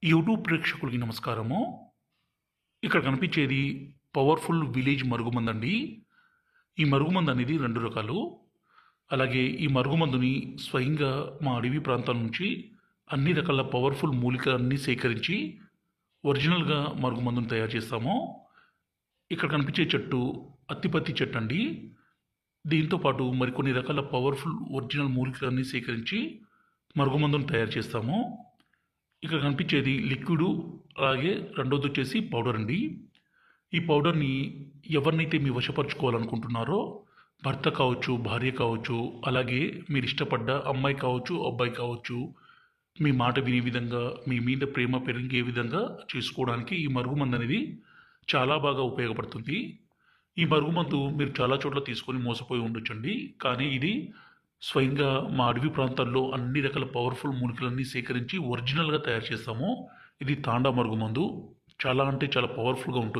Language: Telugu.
యూట్యూబ్ ప్రేక్షకులకి నమస్కారము. ఇక్కడ కనిపించేది పవర్ఫుల్ విలేజ్ మరుగుమందండి. ఈ మరుగుమందు అనేది 2 రకాలు. అలాగే ఈ మరుగుమందుని స్వయంగా మా అడవి ప్రాంతాల నుంచి అన్ని రకాల పవర్ఫుల్ మూలికలన్నీ సేకరించి ఒరిజినల్‌గా మరుగుమందుని తయారు చేస్తాము. ఇక్కడ కనిపించే చెట్టు అత్తిపత్తి చెట్టు అండి. దీంతో పాటు మరికొన్ని రకాల పవర్ఫుల్ ఒరిజినల్ మూలికలన్నీ సేకరించి మరుగుమందుని తయారు చేస్తాము. ఇక్కడ కనిపించేది లిక్విడు, అలాగే రెండోది వచ్చేసి పౌడర్ అండి. ఈ పౌడర్ని ఎవరినైతే మీ వశపరుచుకోవాలనుకుంటున్నారో, భర్త కావచ్చు, భార్య కావచ్చు, అలాగే మీరు ఇష్టపడ్డ అమ్మాయి కావచ్చు, అబ్బాయి కావచ్చు, మీ మాట వినే విధంగా, మీ మీద ప్రేమ పెరిగే విధంగా చేసుకోవడానికి ఈ మరుగుమందు అనేది చాలా బాగా ఉపయోగపడుతుంది. ఈ మరుగుమందు మీరు చాలా చోట్ల తీసుకొని మోసపోయి ఉండొచ్చండి. కానీ ఇది స్వయంగా మా అడవి ప్రాంతాల్లో అన్ని రకాల పవర్ఫుల్ మూలికలన్నీ సేకరించి ఒరిజినల్‌గా తయారు చేస్తాము. ఇది తాండా మరుగుమందు. చాలా అంటే చాలా పవర్ఫుల్‌గా ఉంటుంది.